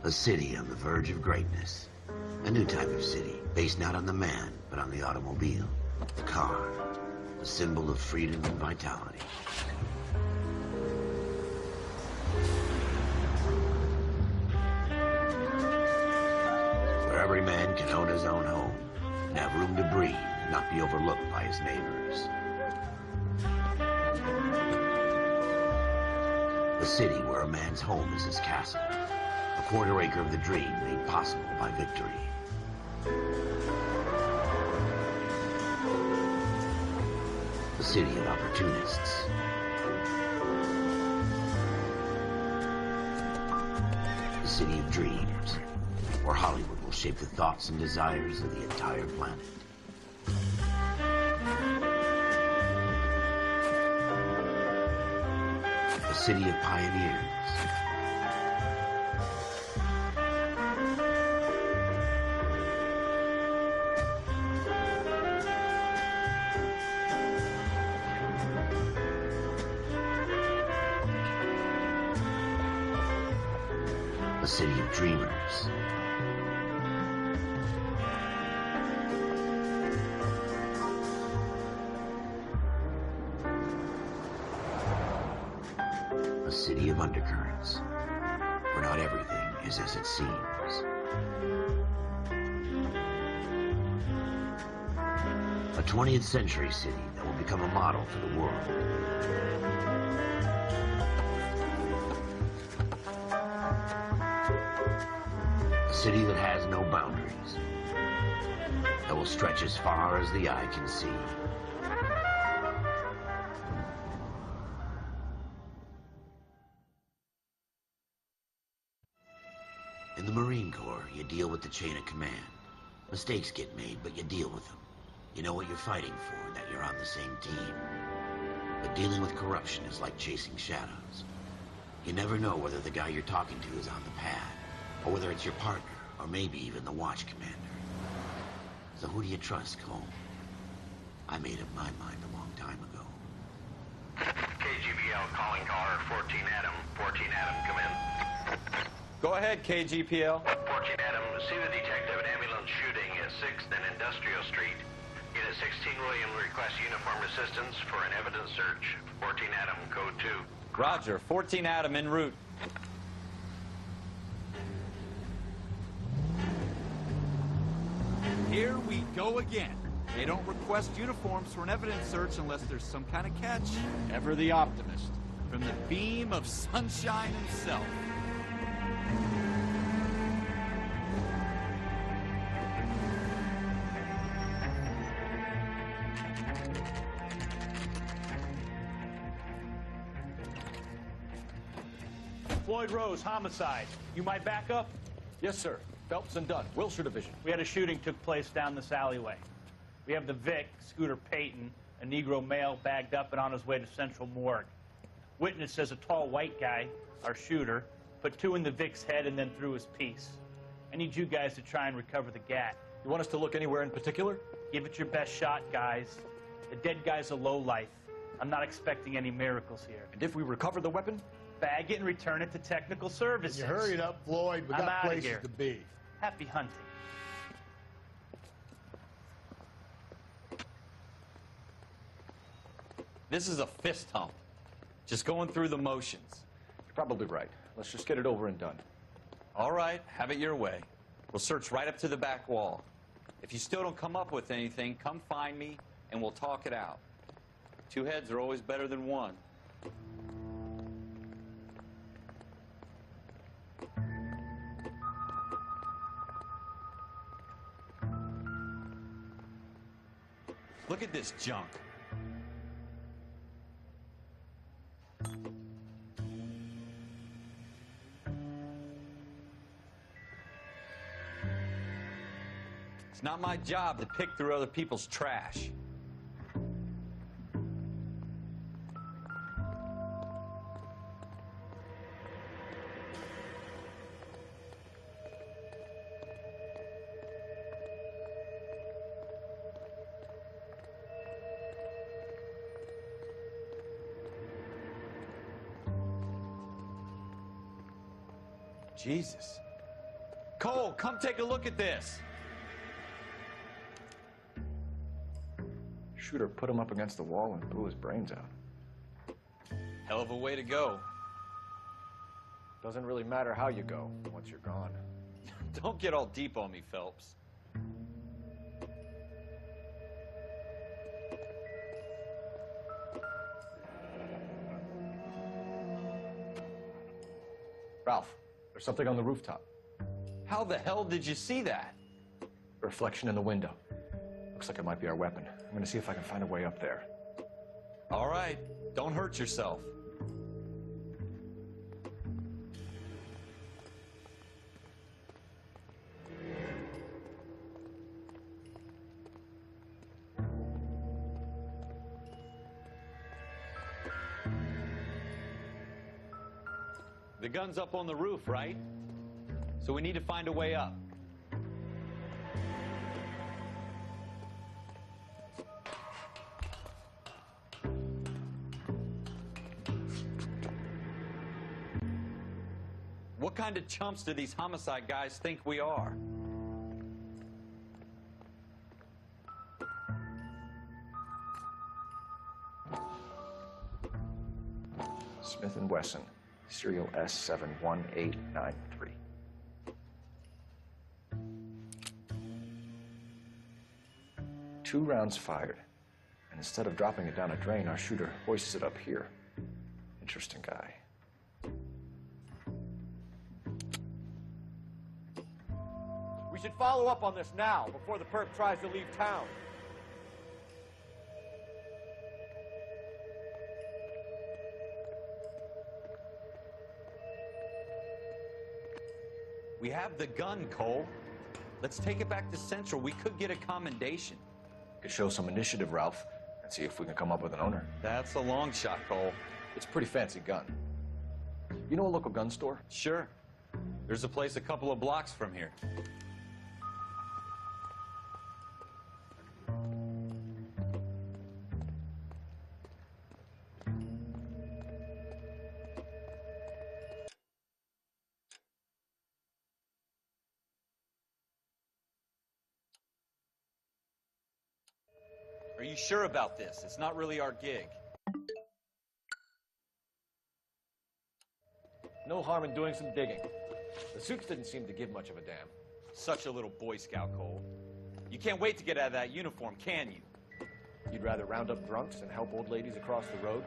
A city on the verge of greatness. A new type of city, based not on the man, but on the automobile. The car. The symbol of freedom and vitality. Where every man can own his own home, and have room to breathe, and not be overlooked by his neighbors. A city where a man's home is his castle. A quarter acre of the dream made possible by victory. A city of opportunists. A city of dreams, where Hollywood will shape the thoughts and desires of the entire planet. A city of pioneers. A city of dreamers. A city of undercurrents, where not everything is as it seems. A 20th century city that will become a model for the world. A city that has no boundaries, that will stretch as far as the eye can see. In the Marine Corps, you deal with the chain of command. Mistakes get made, but you deal with them. You know what you're fighting for, that you're on the same team. But dealing with corruption is like chasing shadows. You never know whether the guy you're talking to is on the pad, or whether it's your partner, or maybe even the watch commander. So who do you trust, Cole? I made up my mind a long time ago. KGBL calling caller 14 Adam. 14 Adam, come in. Go ahead, KGPL. 14 Adam, see the detective an ambulance shooting at 6th and Industrial Street. Unit 16 William requests uniform assistance for an evidence search. 14 Adam, code 2. Roger, 14 Adam en route. Here we go again. They don't request uniforms for an evidence search unless there's some kind of catch. Ever the optimist. From the beam of sunshine himself. Floyd Rose, homicide. You my backup? Yes, sir. Phelps and Dunn, Wilshire Division. We had a shooting took place down this alleyway. We have the Vic, Scooter Payton, a Negro male bagged up and on his way to Central Morgue. Witness says a tall white guy, our shooter, put 2 in the Vic's head and then threw his piece. I need you guys to try and recover the gat. You want us to look anywhere in particular? Give it your best shot, guys. The dead guy's a lowlife. I'm not expecting any miracles here. And if we recover the weapon? Bag it and return it to technical services. You hurry it up, Floyd. We I'm got outta places here. to be. Happy hunting. This is a fist hump. Just going through the motions. You're probably right. Let's just get it over and done. All right, have it your way. We'll search right up to the back wall. If you still don't come up with anything, come find me and we'll talk it out. 2 heads are always better than 1. Look at this junk. It's not my job to pick through other people's trash. Jesus, Cole, come take a look at this. Shooter put him up against the wall and blew his brains out. Hell of a way to go. Doesn't really matter how you go once you're gone. Don't get all deep on me, Phelps. Ralph, there's something on the rooftop. How the hell did you see that? A reflection in the window. Looks like it might be our weapon. I'm gonna see if I can find a way up there. All right, don't hurt yourself. The gun's up on the roof, right? So we need to find a way up. What kind of chumps do these homicide guys think we are? Smith & Wesson, serial S71893. 2 rounds fired, and instead of dropping it down a drain, our shooter hoists it up here. Interesting guy. We should follow up on this now, before the perp tries to leave town. We have the gun, Cole. Let's take it back to Central. We could get a commendation. Could show some initiative, Ralph, and see if we can come up with an owner. That's a long shot, Cole. It's a pretty fancy gun. You know a local gun store? Sure. There's a place a couple of blocks from here. Are you sure about this? It's not really our gig. No harm in doing some digging. The suits didn't seem to give much of a damn. Such a little Boy Scout, Cole. You can't wait to get out of that uniform, can you? You'd rather round up drunks and help old ladies across the road?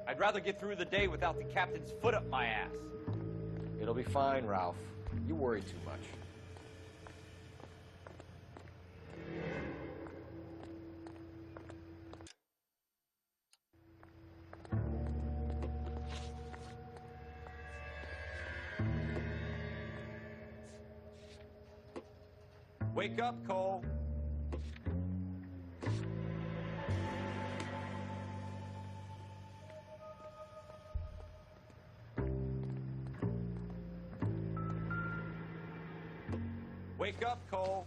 I'd rather get through the day without the captain's foot up my ass. It'll be fine, Ralph. You worry too much. Wake up, Cole. Wake up, Cole.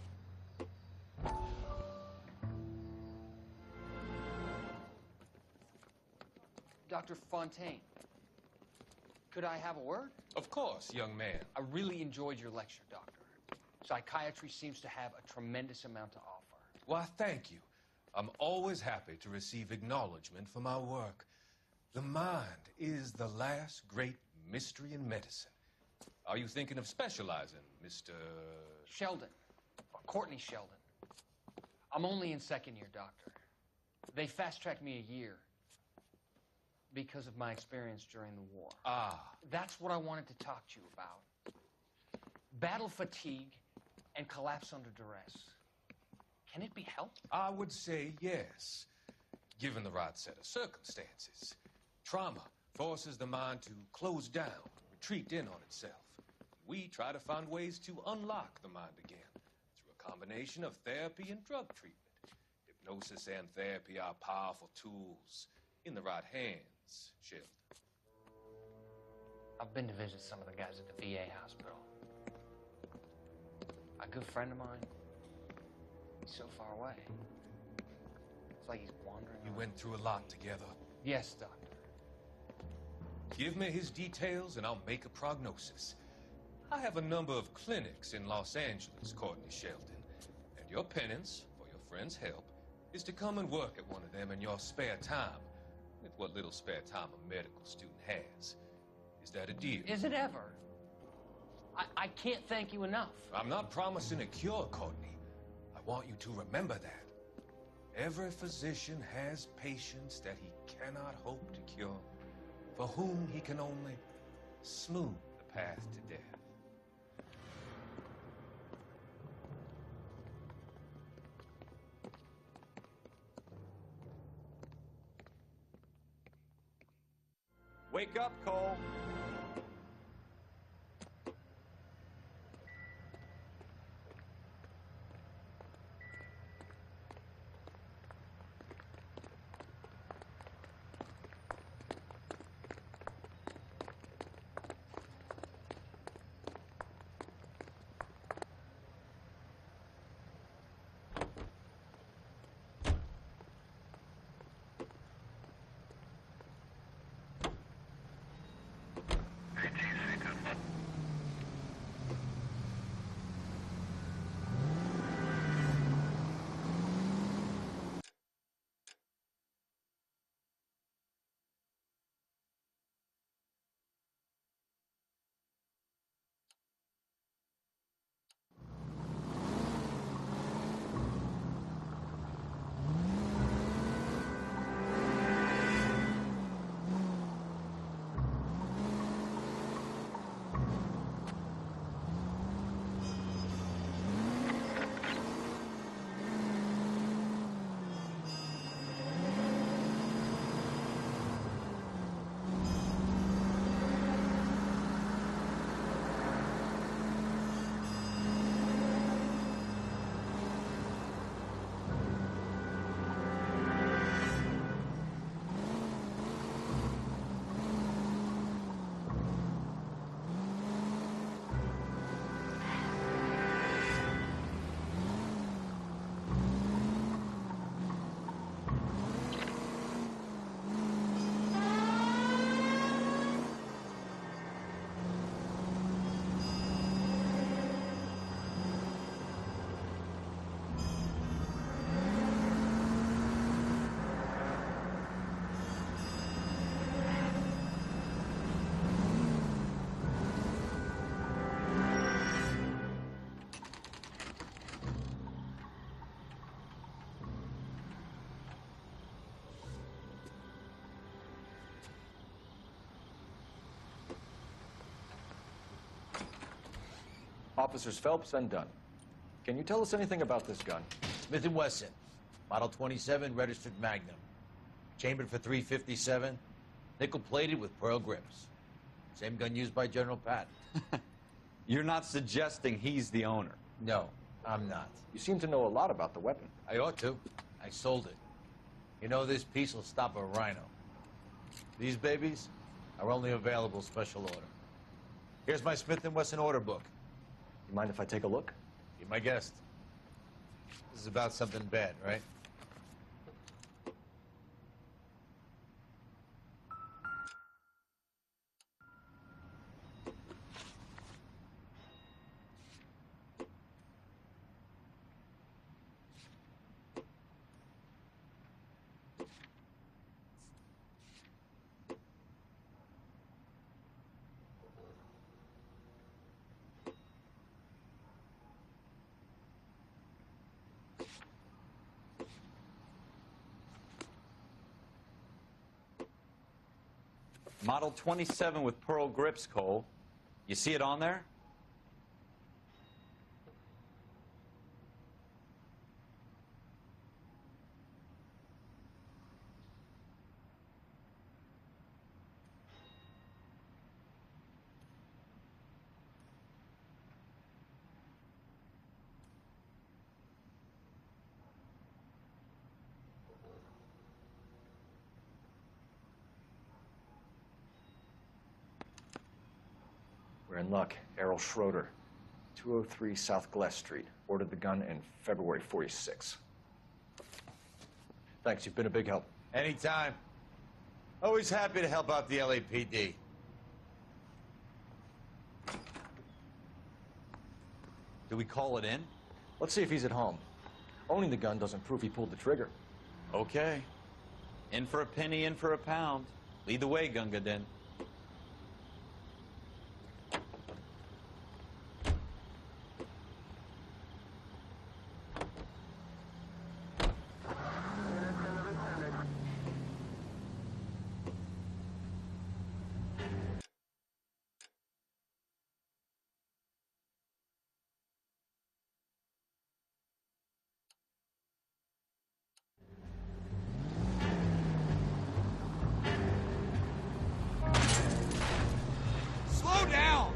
Dr. Fontaine, could I have a word? Of course, young man. I really enjoyed your lecture, Doctor. Psychiatry seems to have a tremendous amount to offer. Why, thank you. I'm always happy to receive acknowledgement for my work. The mind is the last great mystery in medicine. Are you thinking of specializing, Mr. Sheldon, or Courtney Sheldon. I'm only in second year, Doctor. They fast-tracked me a year because of my experience during the war. Ah. That's what I wanted to talk to you about. Battle fatigue and collapse under duress. Can it be helped? I would say yes, given the right set of circumstances. Trauma forces the mind to close down, retreat in on itself. We try to find ways to unlock the mind again through a combination of therapy and drug treatment. Hypnosis and therapy are powerful tools in the right hands, Sheldon. I've been to visit some of the guys at the VA hospital. A good friend of mine, he's so far away. It's like he's wandering You around. went through a lot together. Yes, Doctor. Give me his details and I'll make a prognosis. I have a number of clinics in Los Angeles, Courtney Sheldon, and your penance, for your friend's help, is to come and work at one of them in your spare time, with what little spare time a medical student has. Is that a deal? Is it ever? I can't thank you enough. I'm not promising a cure, Courtney. I want you to remember that. Every physician has patients that he cannot hope to cure, for whom he can only smooth the path to death. Wake up, Cole. Officers Phelps and Dunn. Can you tell us anything about this gun? Smith & Wesson, Model 27, registered Magnum. Chambered for .357, nickel-plated with pearl grips. Same gun used by General Patton. You're not suggesting he's the owner? No, I'm not. You seem to know a lot about the weapon. I ought to. I sold it. You know, this piece will stop a rhino. These babies are only available special order. Here's my Smith & Wesson order book. You mind if I take a look? Be my guest. This is about something bad, right? Model 27 with pearl grips, Cole. You see it on there? We're in luck. Errol Schroeder, 203 South Glass Street. Ordered the gun in February '46. Thanks, you've been a big help. Anytime. Always happy to help out the LAPD. Do we call it in? Let's see if he's at home. Owning the gun doesn't prove he pulled the trigger. Okay. In for a penny, in for a pound. Lead the way, Gunga Din. Slow down!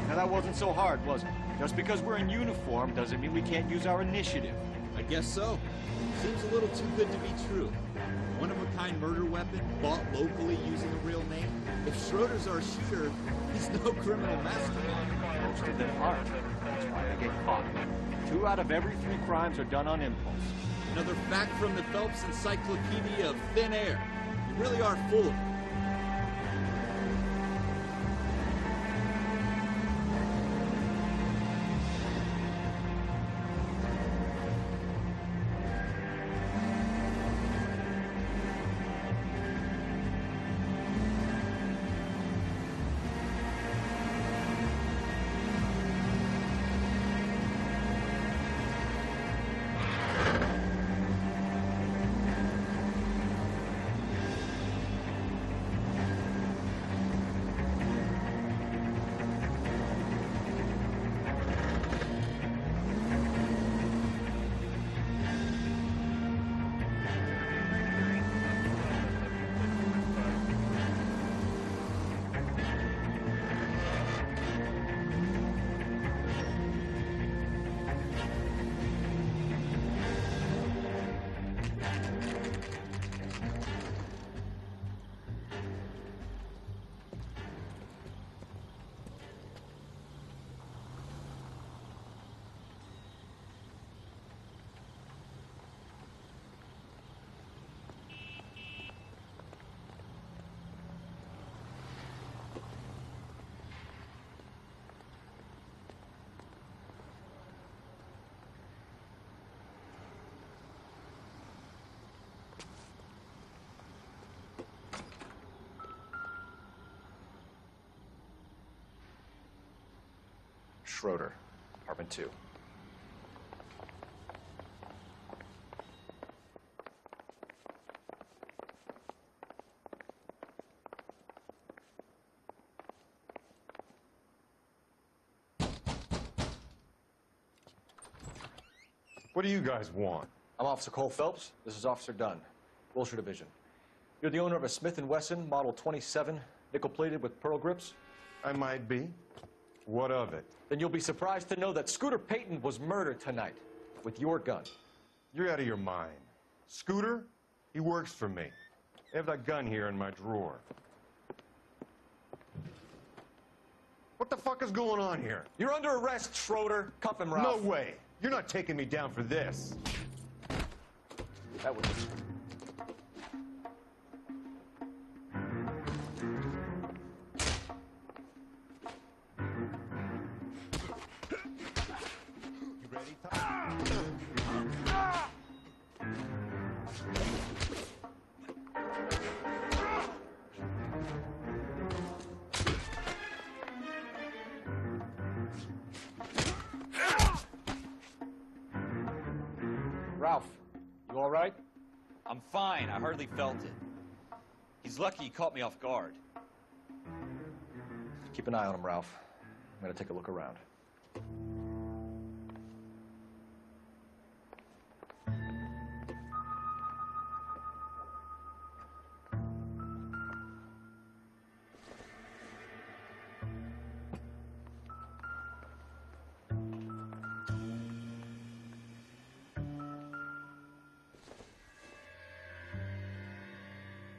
Now that wasn't so hard, was it? Just because we're in uniform doesn't mean we can't use our initiative. I guess so. Seems a little too good to be true. One-of-a-kind murder weapon bought locally using a real name. If Schroeder's our shooter, he's no criminal mastermind. Most of them aren't. That's why they get caught. 2 out of every 3 crimes are done on impulse. Another fact from the Phelps Encyclopedia of Thin Air. You really are full of it. Schroeder, apartment 2. What do you guys want? I'm Officer Cole Phelps. This is Officer Dunn, Wilshire Division. You're the owner of a Smith & Wesson Model 27, nickel-plated with pearl grips? I might be. What of it? Then you'll be surprised to know that Scooter Payton was murdered tonight with your gun. You're out of your mind. Scooter? He works for me. I have that gun here in my drawer. What the fuck is going on here? You're under arrest, Schroeder. Cuff him, Ralph. No way. You're not taking me down for this. That was... You ready, Ralph, you all right? I'm fine. I hardly felt it. He's lucky he caught me off guard. Keep an eye on him, Ralph. I'm gonna take a look around.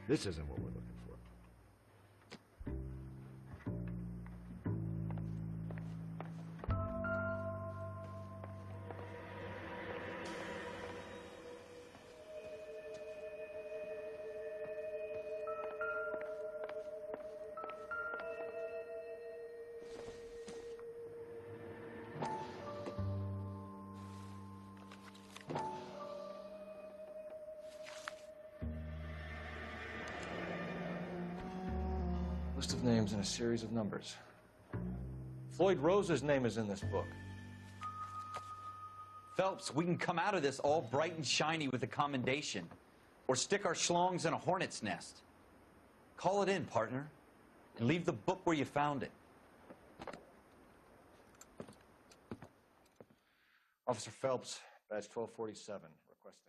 This isn't what we're looking for. List of names and a series of numbers. Floyd Rose's name is in this book. Phelps, we can come out of this all bright and shiny with a commendation, or stick our schlongs in a hornet's nest. Call it in, partner, and leave the book where you found it. Officer Phelps, badge 1247, requesting.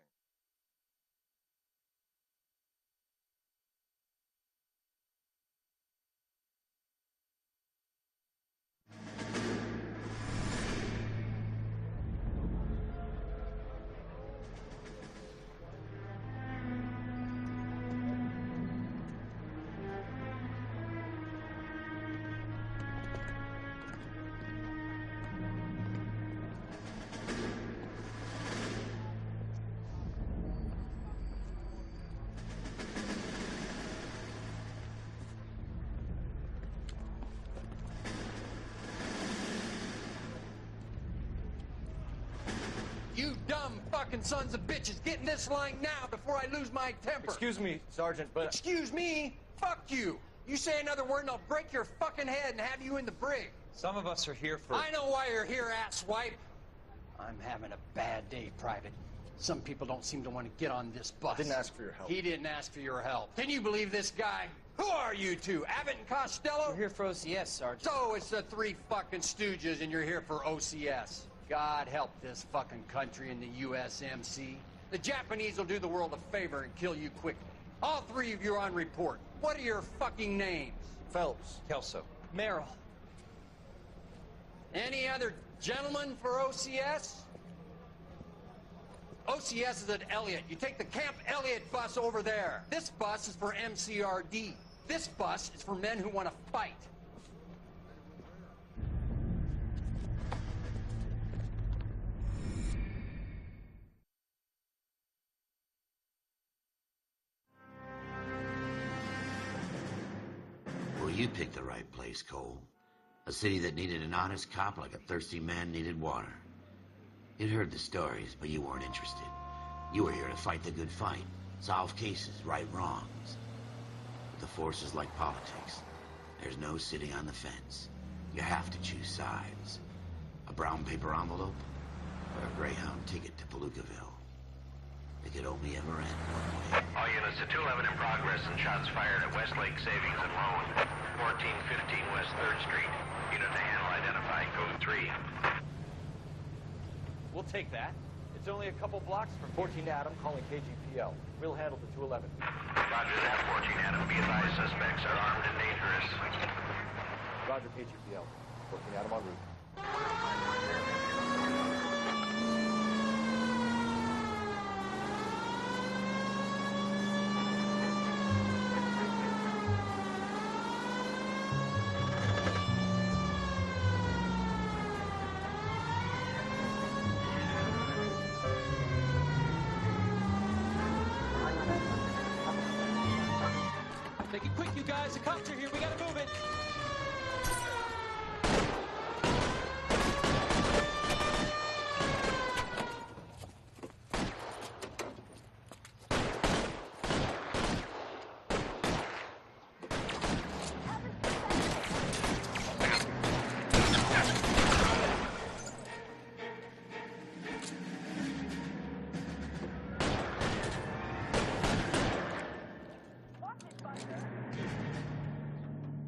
You dumb fucking sons of bitches, get in this line now before I lose my temper. Excuse me, Sergeant, but... Excuse me? Fuck you. You say another word and I'll break your fucking head and have you in the brig. Some of us are here for... I know why you're here, asswipe. I'm having a bad day, Private. Some people don't seem to want to get on this bus. I didn't ask for your help. He didn't ask for your help. Can you believe this guy? Who are you two? Abbott and Costello? We're here for OCS, Sergeant. So it's the three fucking stooges and you're here for OCS. God help this fucking country and the USMC. The Japanese will do the world a favor and kill you quickly. All three of you are on report. What are your fucking names? Phelps. Kelso. Merrill. Any other gentlemen for OCS? OCS is at Elliott. You take the Camp Elliott bus over there. This bus is for MCRD. This bus is for men who want to fight. Well, you picked the right place, Cole. A city that needed an honest cop like a thirsty man needed water. You'd heard the stories, but you weren't interested. You were here to fight the good fight, solve cases, right wrongs. But the force is like politics. There's no sitting on the fence. You have to choose sides. A brown paper envelope, or a Greyhound ticket to Palookaville. It could only ever end one way. All units to 211 in progress and shots fired at Westlake Savings and Loan, 1415 West 3rd Street. Unit to handle identified, code 3. We'll take that. It's only a couple blocks from 14 Adam calling KGPL. We'll handle the 211. Roger that, 14 Adam. Be advised, suspects are armed and dangerous. Roger, KGPL. 14 Adam en route. Make it quick, you guys. The cops are here. We gotta move it.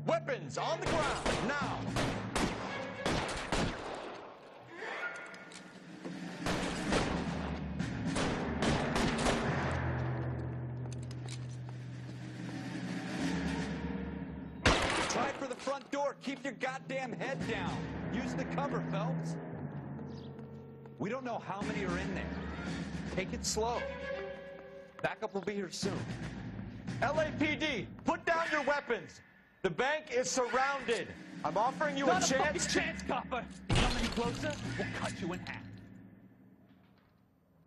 Weapons on the ground, now! Try for the front door. Keep your goddamn head down. Use the cover, Phelps. We don't know how many are in there. Take it slow. Backup will be here soon. LAPD, put down your weapons. The bank is surrounded. I'm offering you Not a a fucking chance. chance, copper. Come any closer, we'll cut you in half.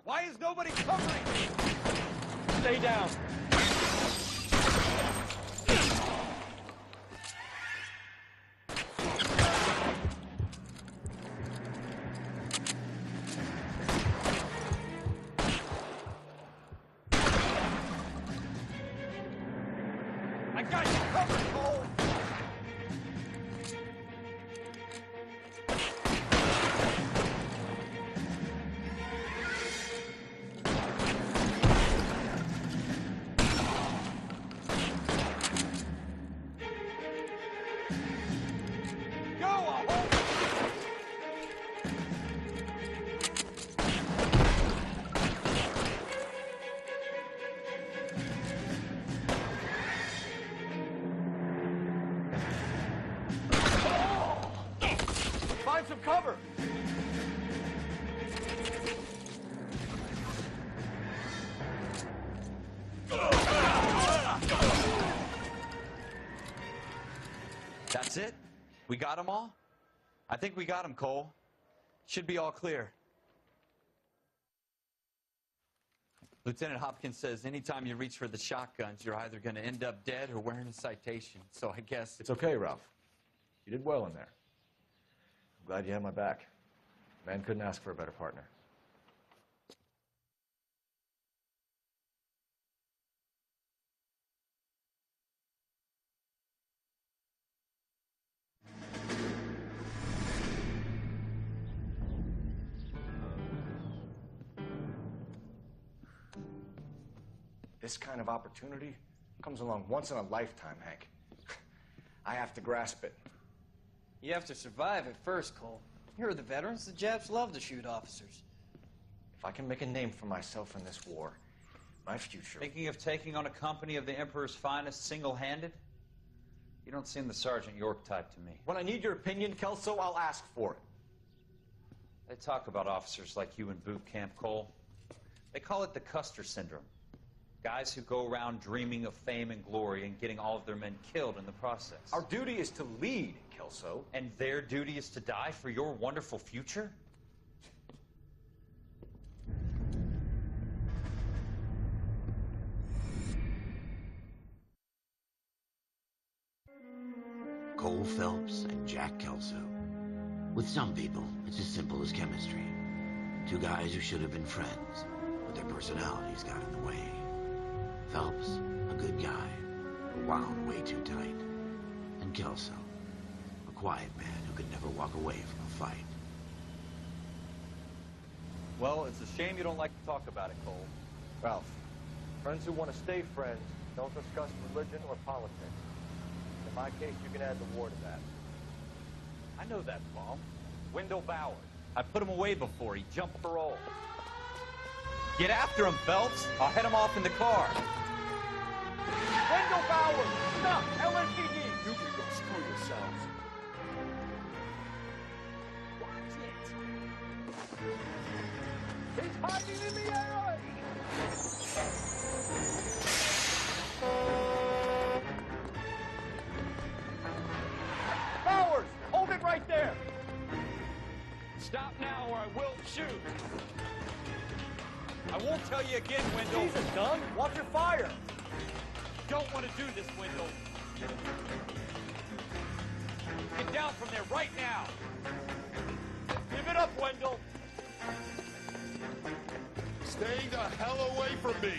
Why is nobody covering me? Stay down. I got you covered, Cole. Go, I'll hold it. Find some cover. That's it? We got them all? I think we got them, Cole. Should be all clear. Lieutenant Hopkins says anytime you reach for the shotguns, you're either going to end up dead or wearing a citation. So I guess... It's okay, Ralph. You did well in there. I'm glad you had my back. Man couldn't ask for a better partner. This kind of opportunity comes along once in a lifetime, Hank. I have to grasp it. You have to survive it first, Cole. You're the veterans. The Japs love to shoot officers. If I can make a name for myself in this war, my future... Thinking of taking on a company of the Emperor's finest single-handed? You don't seem the Sergeant York type to me. When I need your opinion, Kelso, I'll ask for it. They talk about officers like you in boot camp, Cole. They call it the Custer syndrome. Guys who go around dreaming of fame and glory and getting all of their men killed in the process. Our duty is to lead, Kelso. And their duty is to die for your wonderful future? Cole Phelps and Jack Kelso. With some people, it's as simple as chemistry. Two guys who should have been friends, but their personalities got in the way. Phelps, a good guy, but wound way too tight. And Kelso, a quiet man who could never walk away from a fight. Well, it's a shame you don't like to talk about it, Cole. Ralph, friends who want to stay friends don't discuss religion or politics. In my case, you can add the war to that. I know that, Paul. Wendell Bowers. I put him away before. He jumped parole. Get after him, Phelps. I'll head him off in the car. Wendell Bowers! Stop! LAPD! You can go screw yourselves. Watch it! He's hiding in the alley! Bowers! Hold it right there! Stop now or I will shoot. I won't tell you again, Wendell. Jesus, Dunn! Watch your fire! Don't want to do this, Wendell. Get down from there right now. Give it up, Wendell! Stay the hell away from me.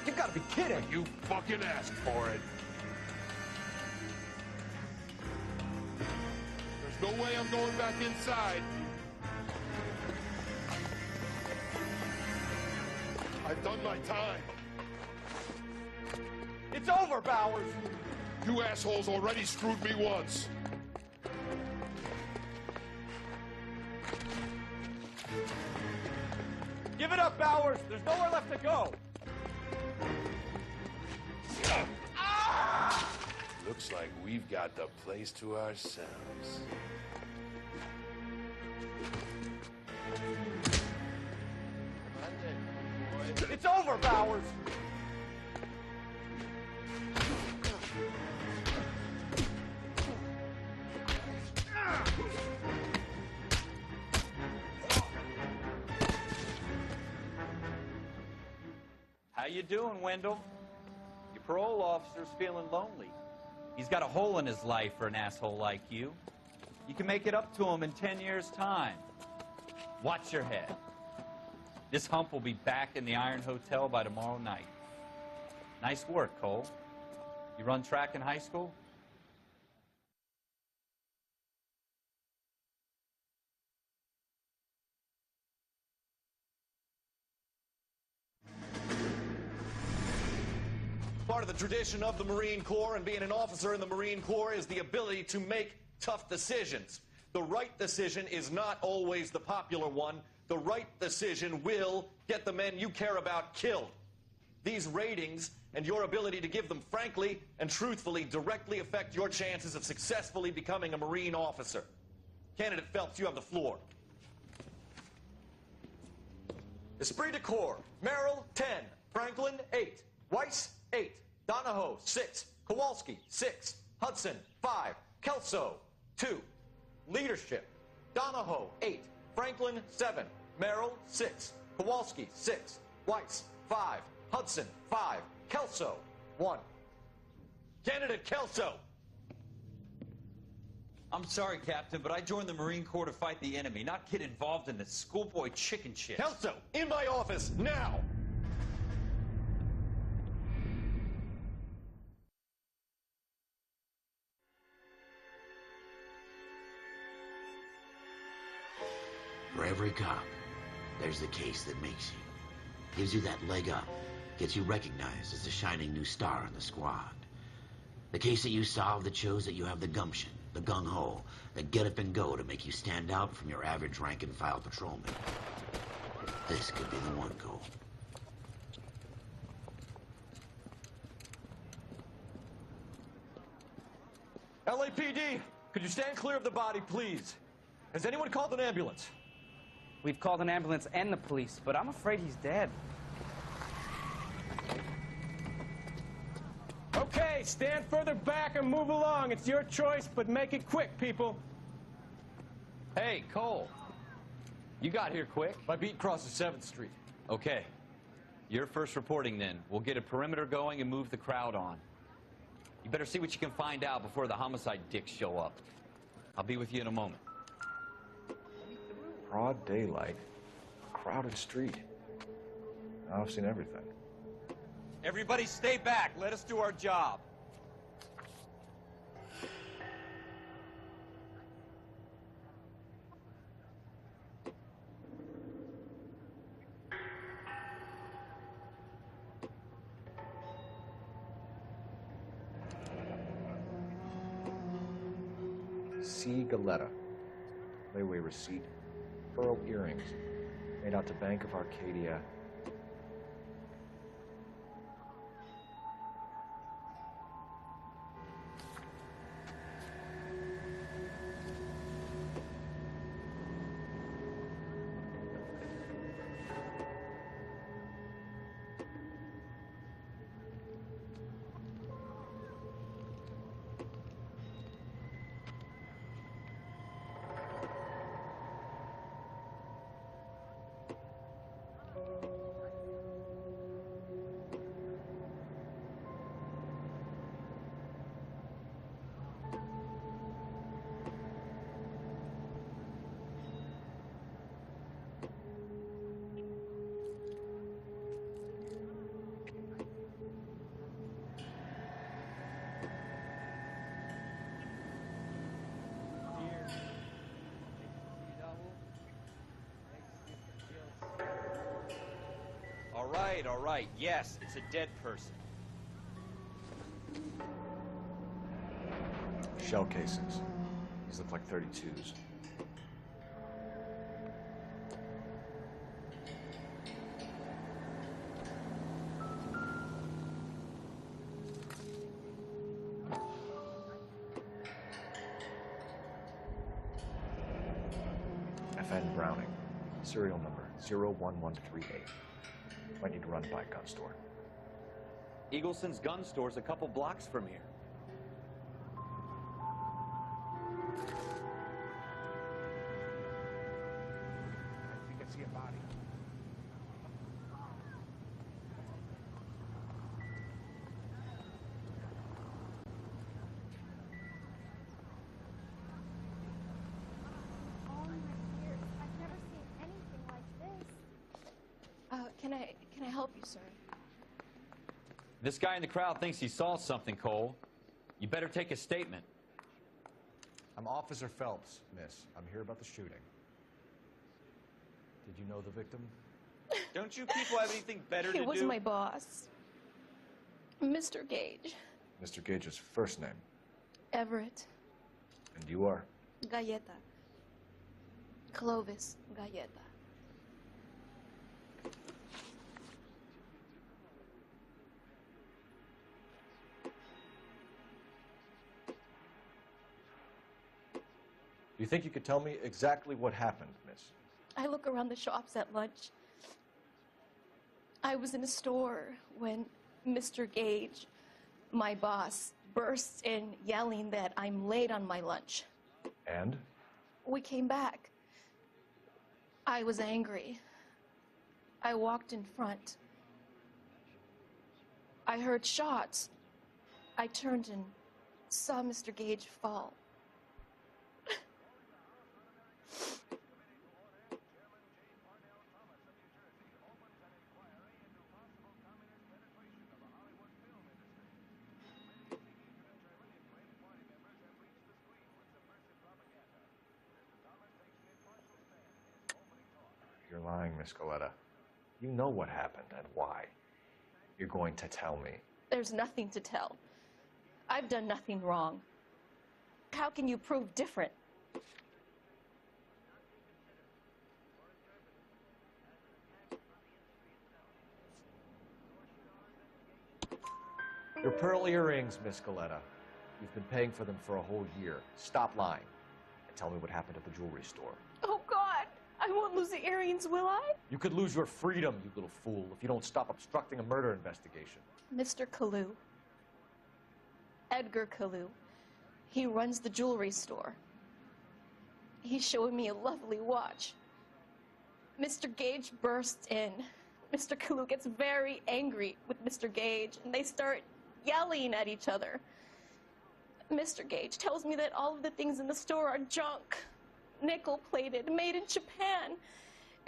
You gotta be kidding! You fucking asked for it. There's no way I'm going back inside. I've done my time. It's over, Bowers! You assholes already screwed me once. Give it up, Bowers! There's nowhere left to go! Looks like we've got the place to ourselves. It's over, Bowers! How you doing, Wendell? Your parole officer's feeling lonely. He's got a hole in his life for an asshole like you. You can make it up to him in 10 years' time. Watch your head. This hump will be back in the Iron Hotel by tomorrow night. Nice work, Cole. You run track in high school? Part of the tradition of the Marine Corps and being an officer in the Marine Corps is the ability to make tough decisions. The right decision is not always the popular one. The right decision will get the men you care about killed. These ratings and your ability to give them frankly and truthfully directly affect your chances of successfully becoming a Marine officer. Candidate Phelps, you have the floor. Esprit de Corps, Merrill, 10. Franklin, 8. Weiss, 8. Donahoe, 6. Kowalski, 6. Hudson, 5. Kelso, 2. Leadership, Donahoe, 8. Franklin, 7. Merrill, 6. Kowalski, 6. Weiss, 5. Hudson, 5. Kelso, 1. Candidate Kelso. I'm sorry, Captain, but I joined the Marine Corps to fight the enemy, not get involved in this schoolboy chicken shit. Kelso, in my office, now! For every cop, there's the case that makes you. Gives you that leg up. Gets you recognized as the shining new star in the squad. The case that you solve that shows that you have the gumption, the gung-ho, the get up and go to make you stand out from your average rank-and-file patrolman. This could be the one, Cole. LAPD, could you stand clear of the body, please? Has anyone called an ambulance? We've called an ambulance and the police, but I'm afraid he's dead. Okay, stand further back and move along. It's your choice, but make it quick, people. Hey, Cole. You got here quick. My beat crosses 7th Street. Okay. You're first reporting then. We'll get a perimeter going and move the crowd on. You better see what you can find out before the homicide dicks show up. I'll be with you in a moment. Broad daylight, crowded street. Now I've seen everything. Everybody stay back. Let us do our job. C. Galetta. Layaway receipt. Pearl earrings. Made out to Bank of Arcadia. All right. Yes, it's a dead person. Shell casings. These look like 32s. FN Browning. Serial number 01138. Might need to run by a gun store. Eagleson's gun store's a couple blocks from here. I think I see a body. Can I help you, sir? This guy in the crowd thinks he saw something, Cole. You better take a statement. I'm Officer Phelps, miss. I'm here about the shooting. Did you know the victim? Don't you people have anything better to do? He was my boss, Mr. Gage. Mr. Gage's first name. Everett. And you are? Galleta. Clovis Galleta. Do you think you could tell me exactly what happened, miss? I look around the shops at lunch. I was in a store when Mr. Gage, my boss, bursts in yelling that I'm late on my lunch. And? We came back. I was angry. I walked in front. I heard shots. I turned and saw Mr. Gage fall. You're lying, Miss Galleta. You know what happened and why. You're going to tell me. There's nothing to tell. I've done nothing wrong. How can you prove different? Your pearl earrings, Miss Galleta. You've been paying for them for a whole year. Stop lying and tell me what happened at the jewelry store. Oh, God! I won't lose the earrings, will I? You could lose your freedom, you little fool, if you don't stop obstructing a murder investigation. Mr. Kalu. Edgar Kalu. He runs the jewelry store. He's showing me a lovely watch. Mr. Gage bursts in. Mr. Kalu gets very angry with Mr. Gage, and they start yelling at each other. Mr. Gage tells me that all of the things in the store are junk, nickel-plated, made in Japan,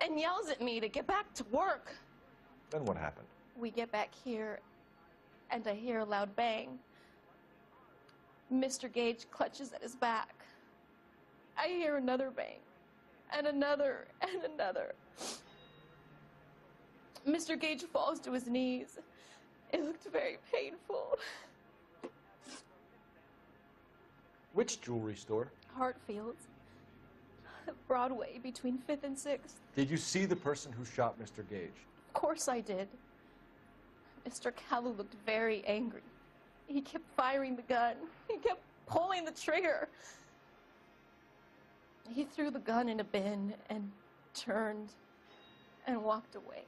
and yells at me to get back to work. Then what happened? We get back here, and I hear a loud bang. Mr. Gage clutches at his back. I hear another bang, and another, and another. Mr. Gage falls to his knees. It looked very painful. Which jewelry store? Hartfield's. Broadway, between 5th and 6th. Did you see the person who shot Mr. Gage? Of course I did. Mr. Kalu looked very angry. He kept firing the gun. He kept pulling the trigger. He threw the gun in a bin and turned and walked away.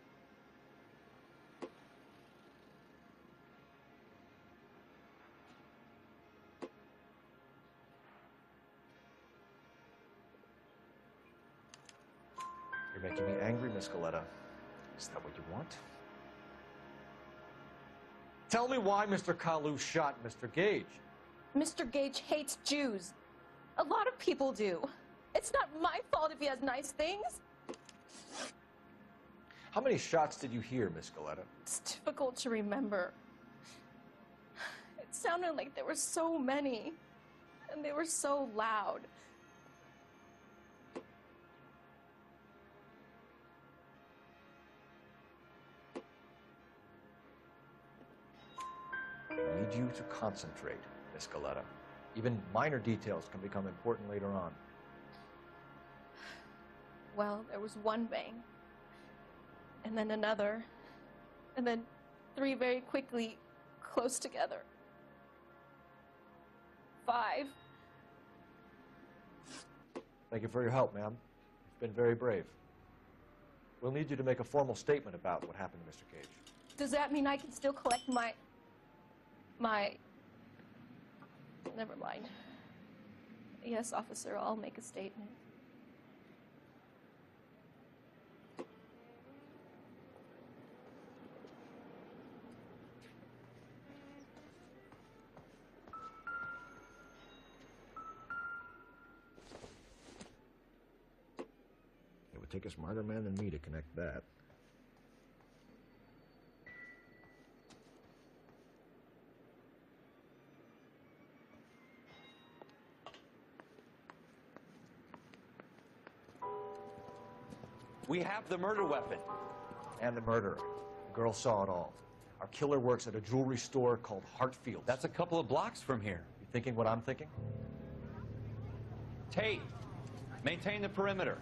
You're making me angry, Miss Galleta. Is that what you want? Tell me why Mr. Kalu shot Mr. Gage. Mr. Gage hates Jews. A lot of people do. It's not my fault if he has nice things. How many shots did you hear, Miss Galleta? It's difficult to remember. It sounded like there were so many, and they were so loud. I need you to concentrate, Miss Galleta. Even minor details can become important later on. Well, there was one bang, and then another, and then 3 very quickly, close together. 5. Thank you for your help, ma'am. You've been very brave. We'll need you to make a formal statement about what happened to Mr. Gage. Does that mean I can still collect my... Never mind. Yes, officer, I'll make a statement. It would take a smarter man than me to connect that. We have the murder weapon. And the murderer. The girl saw it all. Our killer works at a jewelry store called Hartfield. That's a couple of blocks from here. You thinking what I'm thinking? Tate, maintain the perimeter.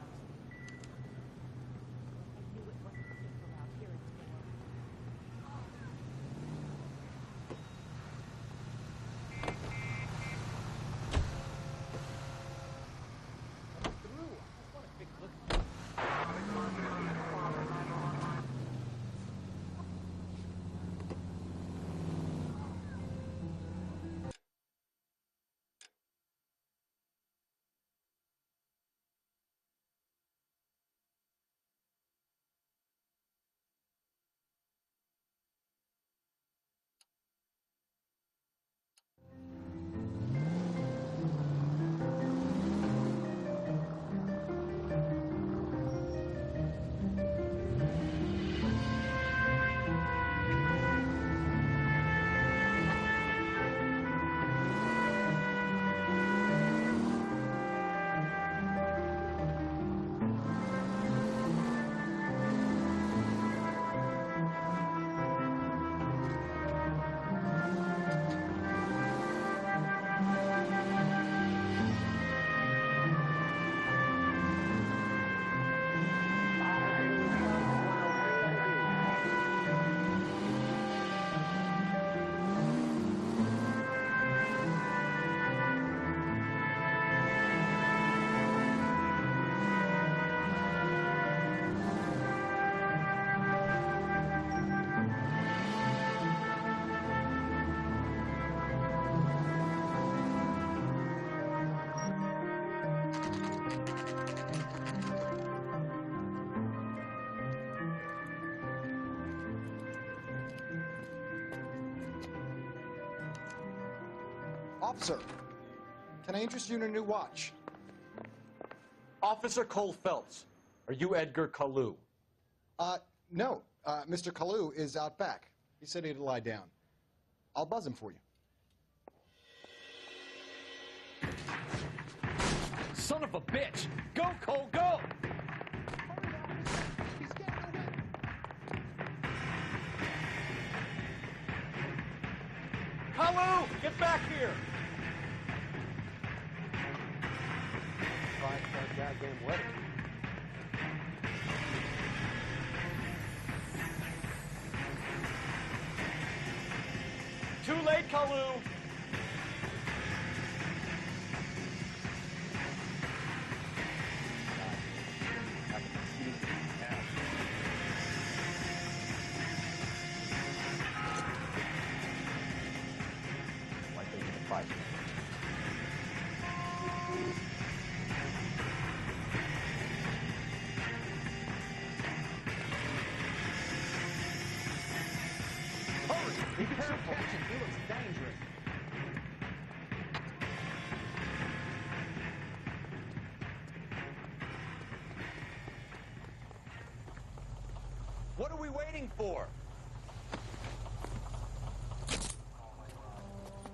Officer, can I interest you in a new watch? Officer Cole Phelps, are you Edgar Kalu? No. Mr. Kalu is out back. He said he'd lie down. I'll buzz him for you. Son of a bitch! Go, Cole, go! Kalu, get back here! Goddamn weather. Too late, Kalu! Be careful. He looks dangerous. What are we waiting for?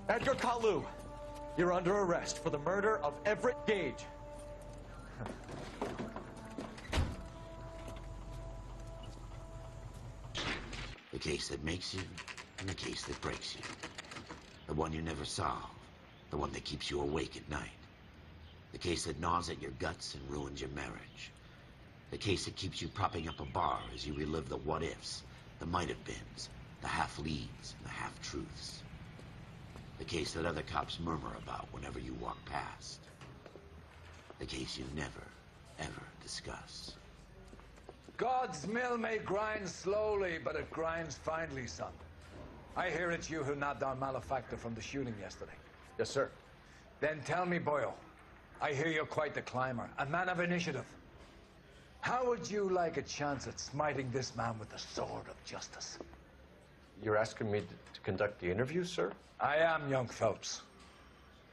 Edgar Kalu, you're under arrest for the murder of Everett Gage. The case that makes you, and the case that breaks you. The one you never solve. The one that keeps you awake at night. The case that gnaws at your guts and ruins your marriage. The case that keeps you propping up a bar as you relive the what-ifs, the might-have-beens, the half-leads, and the half-truths. The case that other cops murmur about whenever you walk past. The case you never, ever discuss. God's mill may grind slowly, but it grinds finely, son. I hear it's you who nabbed our malefactor from the shooting yesterday. Yes, sir. Then tell me, Boyle, I hear you're quite the climber, a man of initiative. How would you like a chance at smiting this man with the sword of justice? You're asking me to conduct the interview, sir? I am, young Phelps.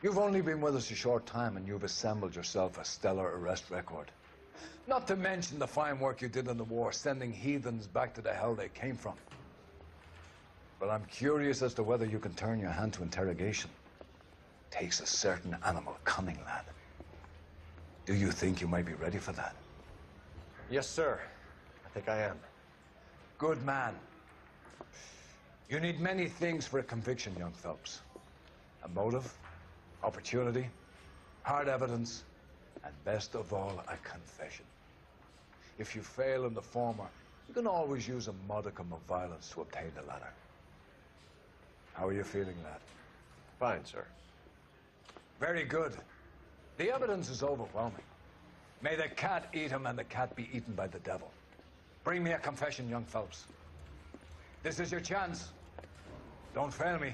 You've only been with us a short time, and you've assembled yourself a stellar arrest record. Not to mention the fine work you did in the war, sending heathens back to the hell they came from. But I'm curious as to whether you can turn your hand to interrogation. Takes a certain animal cunning, lad. Do you think you might be ready for that? Yes, sir. I think I am. Good man. You need many things for a conviction, young Phelps. A motive, opportunity, hard evidence, and best of all, a confession. If you fail in the former, you can always use a modicum of violence to obtain the latter. How are you feeling, lad? Fine, sir. Very good. The evidence is overwhelming. May the cat eat him and the cat be eaten by the devil. Bring me a confession, young Phelps. This is your chance. Don't fail me.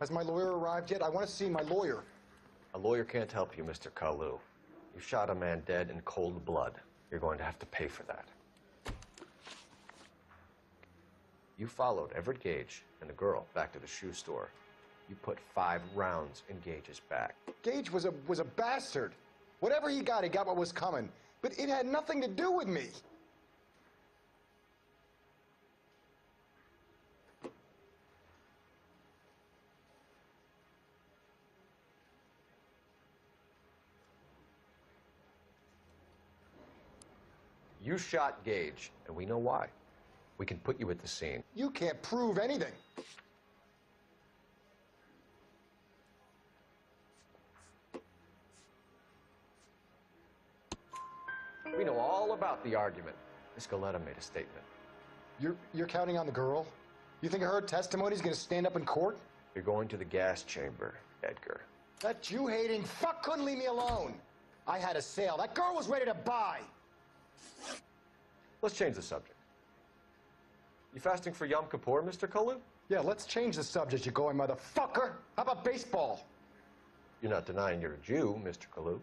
Has my lawyer arrived yet? I want to see my lawyer. A lawyer can't help you, Mr. Kalu. You shot a man dead in cold blood. You're going to have to pay for that. You followed Everett Gage and the girl back to the shoe store. You put 5 rounds in Gage's back. Gage was a bastard. Whatever he got what was coming. But it had nothing to do with me. You shot Gage, and we know why. We can put you at the scene. You can't prove anything. We know all about the argument. Miss Galetta made a statement. You're counting on the girl? You think her testimony's gonna stand up in court? You're going to the gas chamber, Edgar. That Jew-hating fuck couldn't leave me alone. I had a sale. That girl was ready to buy. Let's change the subject. You fasting for Yom Kippur, Mr. Kalu? Yeah, let's change the subject, you going motherfucker. How about baseball? You're not denying you're a Jew, Mr. Kalu.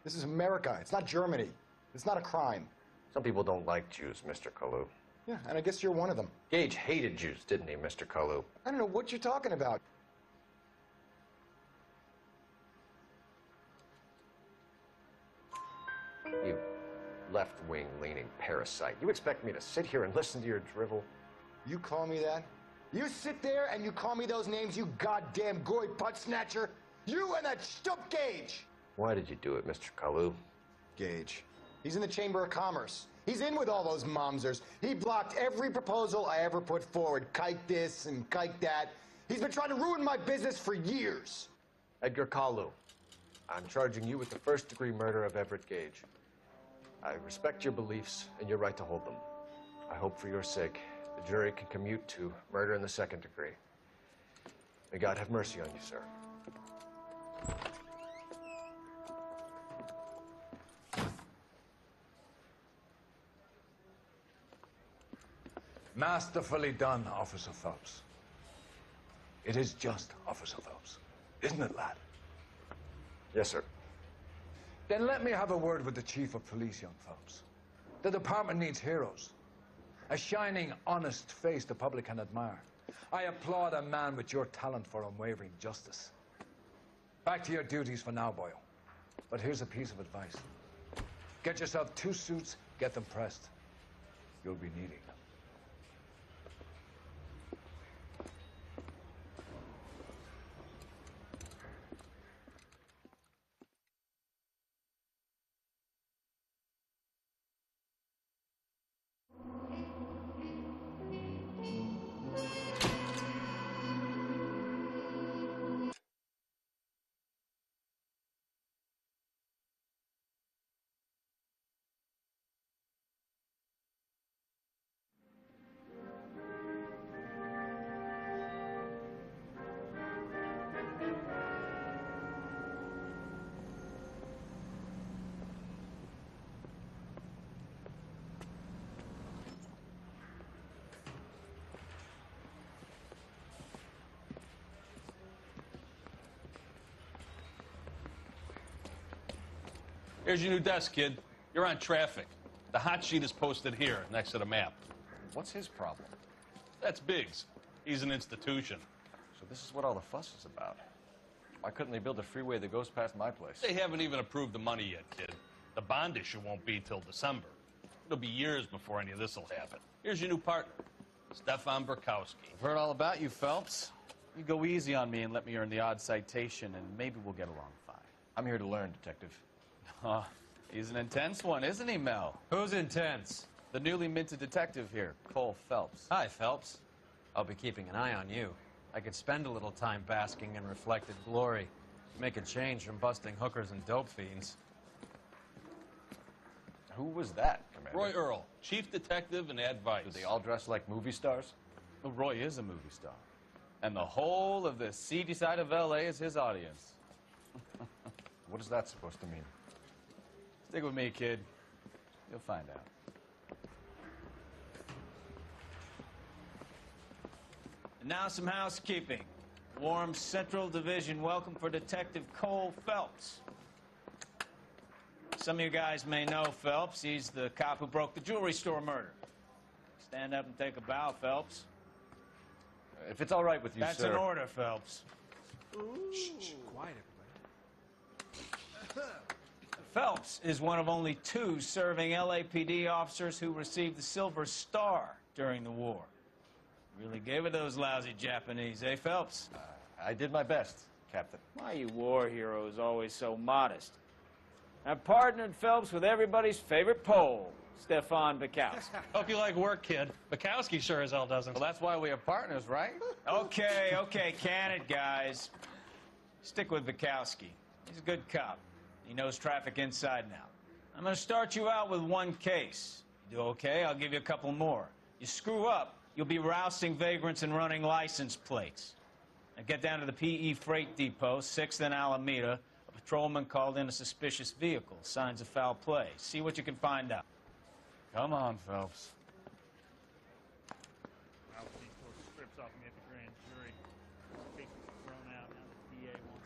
This is America. It's not Germany. It's not a crime. Some people don't like Jews, Mr. Kalu. Yeah, and I guess you're one of them. Gage hated Jews, didn't he, Mr. Kalu? I don't know what you're talking about. You left-wing leaning parasite. You expect me to sit here and listen to your drivel? You call me that? You sit there and you call me those names, you goddamn goy butt snatcher? You and that stup Gage! Why did you do it, Mr. Kalu? Gage. He's in the Chamber of Commerce. He's in with all those momsers. He blocked every proposal I ever put forward. Kike this and kike that. He's been trying to ruin my business for years. Edgar Kalu, I'm charging you with the first-degree murder of Everett Gage. I respect your beliefs and your right to hold them. I hope for your sake the jury can commute to murder in the second degree. May God have mercy on you, sir. Masterfully done, Officer Phelps. It is just, Officer Phelps. Isn't it, lad? Yes, sir. Then let me have a word with the Chief of Police, young Phelps. The department needs heroes. A shining, honest face the public can admire. I applaud a man with your talent for unwavering justice. Back to your duties for now, Boyle. But here's a piece of advice. Get yourself 2 suits, get them pressed. You'll be needing them. Here's your new desk, kid. You're on traffic. The hot sheet is posted here, next to the map. What's his problem? That's Biggs. He's an institution. So this is what all the fuss is about. Why couldn't they build a freeway that goes past my place? They haven't even approved the money yet, kid. The bond issue won't be till December. It'll be years before any of this will happen. Here's your new partner, Stefan Burkowski. I've heard all about you, Phelps. You go easy on me and let me earn the odd citation, and maybe we'll get along fine. I'm here to learn, Detective. Oh, he's an intense one, isn't he, Mel? Who's intense? The newly minted detective here, Cole Phelps. Hi, Phelps. I'll be keeping an eye on you. I could spend a little time basking in reflected glory. Make a change from busting hookers and dope fiends. Who was that, Commander? Roy Earl, chief detective and advice. Do they all dress like movie stars? Well, Roy is a movie star. And the whole of the seedy side of L.A. is his audience. What is that supposed to mean? Stick with me, kid. You'll find out. And now some housekeeping. Warm Central Division welcome for Detective Cole Phelps. Some of you guys may know Phelps. He's the cop who broke the jewelry store murder. Stand up and take a bow, Phelps. If it's all right with you, That's sir. an order, Phelps. Shh, quiet, everybody. Phelps is one of only 2 serving LAPD officers who received the Silver Star during the war. Really gave it those lousy Japanese, eh, Phelps? I did my best, Captain. Why you war heroes always so modest? I partnered Phelps with everybody's favorite Pole, Stefan Burkowski. Hope you like work, kid. Bukowski sure as hell doesn't. Well, that's why we are partners, right? Okay, can it, guys. Stick with Burkowski. He's a good cop. He knows traffic inside and out. I'm going to start you out with 1 case. You do okay, I'll give you a couple more. You screw up, you'll be rousting vagrants and running license plates. Now get down to the PE Freight Depot, 6th and Alameda. A patrolman called in a suspicious vehicle. Signs of foul play. See what you can find out. Come on, Phelps. I was being tore strips off me at the grand jury. Case was thrown out. Now the DA wants